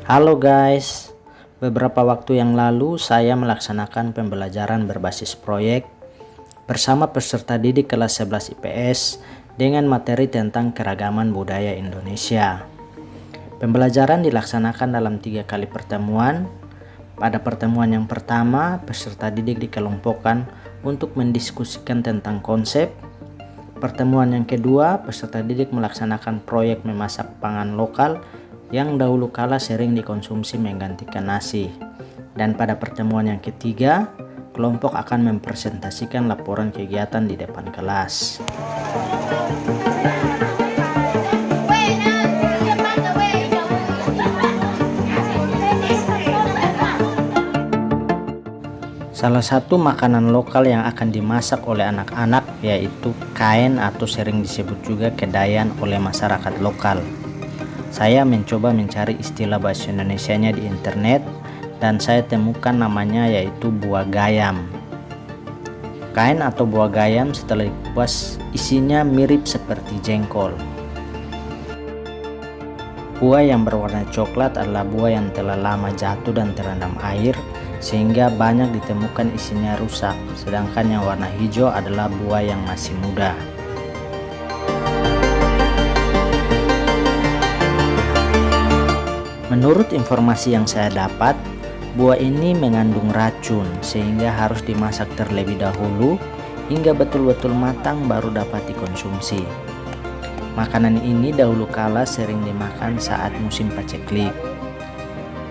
Halo guys, beberapa waktu yang lalu saya melaksanakan pembelajaran berbasis proyek bersama peserta didik kelas 11 IPS dengan materi tentang keragaman budaya Indonesia. Pembelajaran dilaksanakan dalam 3 kali pertemuan. Pada pertemuan yang pertama, peserta didik dikelompokkan untuk mendiskusikan tentang konsep. Pertemuan yang kedua, peserta didik melaksanakan proyek memasak pangan lokal yang dahulu kala sering dikonsumsi menggantikan nasi. Dan pada pertemuan yang ketiga, kelompok akan mempresentasikan laporan kegiatan di depan kelas. Salah satu makanan lokal yang akan dimasak oleh anak-anak yaitu kain atau sering disebut juga kedayan oleh masyarakat lokal. Saya mencoba mencari istilah bahasa Indonesianya di internet dan saya temukan namanya yaitu buah gayam. Kain atau buah gayam setelah dikupas isinya mirip seperti jengkol. Buah yang berwarna coklat adalah buah yang telah lama jatuh dan terendam air sehingga banyak ditemukan isinya rusak, sedangkan yang warna hijau adalah buah yang masih muda. Menurut informasi yang saya dapat, buah ini mengandung racun sehingga harus dimasak terlebih dahulu hingga betul-betul matang baru dapat dikonsumsi. Makanan ini dahulu kala sering dimakan saat musim paceklik.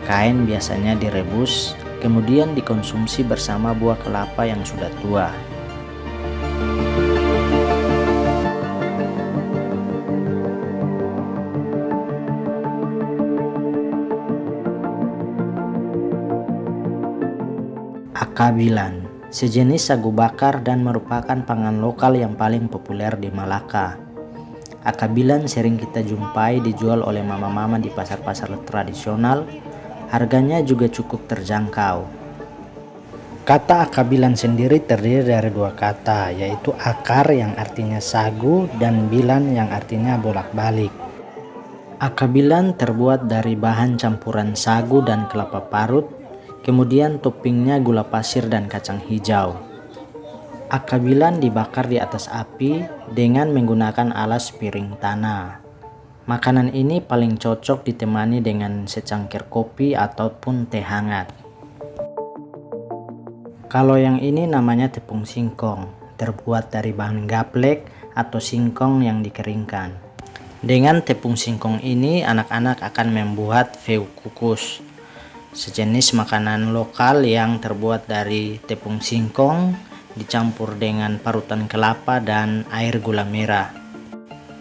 Kain biasanya direbus, kemudian dikonsumsi bersama buah kelapa yang sudah tua. Akabilan, sejenis sagu bakar dan merupakan pangan lokal yang paling populer di Malaka. Akabilan sering kita jumpai dijual oleh mama-mama di pasar-pasar tradisional. Harganya juga cukup terjangkau. Kata akabilan sendiri terdiri dari 2 kata, yaitu akar yang artinya sagu dan bilan yang artinya bolak-balik. Akabilan terbuat dari bahan campuran sagu dan kelapa parut. Kemudian toppingnya gula pasir dan kacang hijau. Akabilan dibakar di atas api dengan menggunakan alas piring tanah. Makanan ini paling cocok ditemani dengan secangkir kopi ataupun teh hangat. Kalau yang ini namanya tepung singkong, terbuat dari bahan gaplek atau singkong yang dikeringkan. Dengan tepung singkong ini anak-anak akan membuat feu kukus, sejenis makanan lokal yang terbuat dari tepung singkong dicampur dengan parutan kelapa dan air gula merah.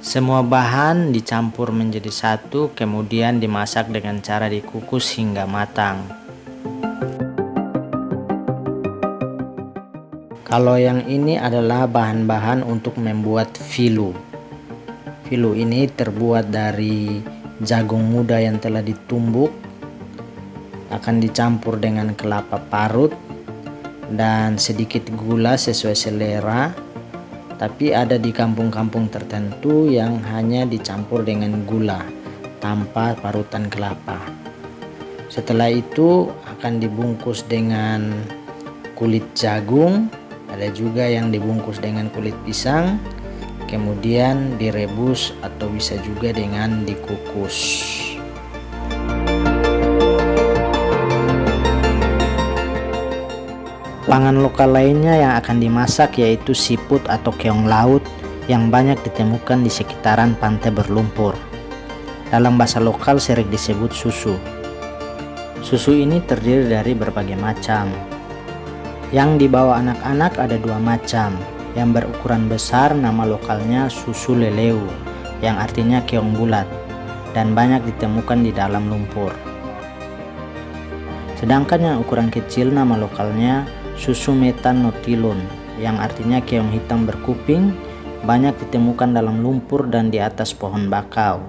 Semua bahan dicampur menjadi satu, kemudian dimasak dengan cara dikukus hingga matang. Kalau yang ini adalah bahan-bahan untuk membuat filu. Filu ini terbuat dari jagung muda yang telah ditumbuk, akan dicampur dengan kelapa parut dan sedikit gula sesuai selera. Tapi ada di kampung-kampung tertentu yang hanya dicampur dengan gula tanpa parutan kelapa. Setelah itu akan dibungkus dengan kulit jagung, ada juga yang dibungkus dengan kulit pisang, kemudian direbus atau bisa juga dengan dikukus. Pangan lokal lainnya yang akan dimasak yaitu siput atau keong laut yang banyak ditemukan di sekitaran pantai berlumpur. Dalam bahasa lokal sering disebut susu. Susu ini terdiri dari berbagai macam. Yang dibawa anak-anak ada 2 macam. Yang berukuran besar nama lokalnya susu leleu, yang artinya keong bulat, dan banyak ditemukan di dalam lumpur. Sedangkan yang ukuran kecil nama lokalnya susu metan notilun, yang artinya keong hitam berkuping, banyak ditemukan dalam lumpur dan di atas pohon bakau.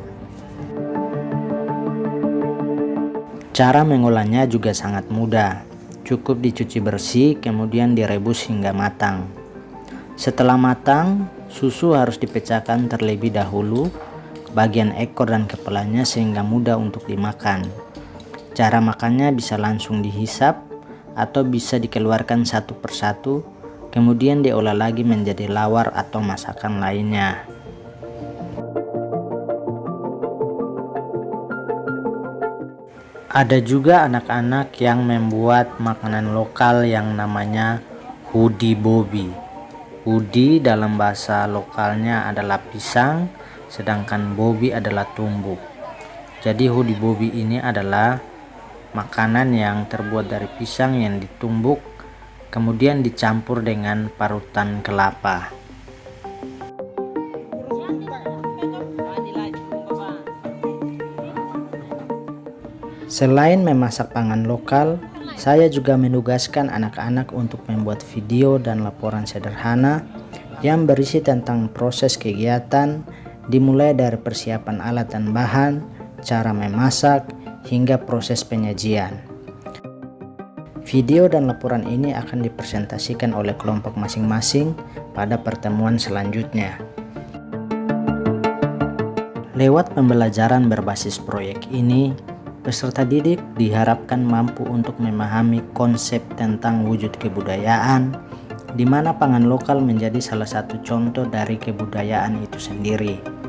Cara mengolahnya juga sangat mudah. Cukup dicuci bersih, kemudian direbus hingga matang. Setelah matang, susu harus dipecahkan terlebih dahulu bagian ekor dan kepalanya sehingga mudah untuk dimakan. Cara makannya bisa langsung dihisap atau bisa dikeluarkan satu persatu, kemudian diolah lagi menjadi lawar atau masakan lainnya. Ada juga anak-anak yang membuat makanan lokal yang namanya hudi bobi. Hudi dalam bahasa lokalnya adalah pisang, sedangkan bobi adalah tumbuk. Jadi hudi bobi ini adalah makanan yang terbuat dari pisang yang ditumbuk, kemudian dicampur dengan parutan kelapa. Selain memasak pangan lokal, saya juga menugaskan anak-anak untuk membuat video dan laporan sederhana yang berisi tentang proses kegiatan, dimulai dari persiapan alat dan bahan, cara memasak, hingga proses penyajian. Video dan laporan ini akan dipresentasikan oleh kelompok masing-masing pada pertemuan selanjutnya. Lewat pembelajaran berbasis proyek ini, peserta didik diharapkan mampu untuk memahami konsep tentang wujud kebudayaan, di mana pangan lokal menjadi salah satu contoh dari kebudayaan itu sendiri.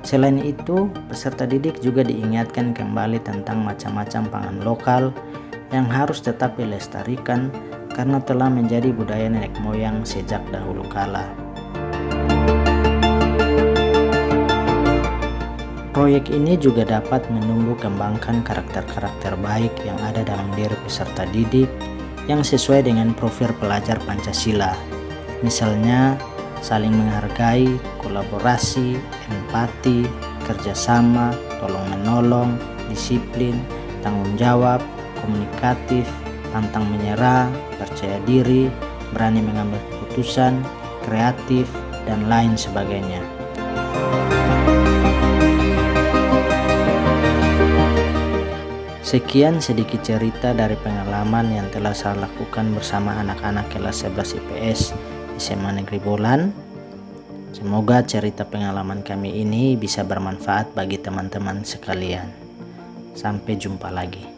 Selain itu, peserta didik juga diingatkan kembali tentang macam-macam pangan lokal yang harus tetap dilestarikan karena telah menjadi budaya nenek moyang sejak dahulu kala. Proyek ini juga dapat menumbuh kembangkan karakter-karakter baik yang ada dalam diri peserta didik yang sesuai dengan profil pelajar Pancasila. Misalnya, saling menghargai, kolaborasi, empati, kerjasama, tolong-menolong, disiplin, tanggung jawab, komunikatif, pantang menyerah, percaya diri, berani mengambil keputusan, kreatif, dan lain sebagainya. Sekian sedikit cerita dari pengalaman yang telah saya lakukan bersama anak-anak kelas 11 IPS SMA Negeri Bolan. Semoga cerita pengalaman kami ini bisa bermanfaat bagi teman-teman sekalian. Sampai jumpa lagi.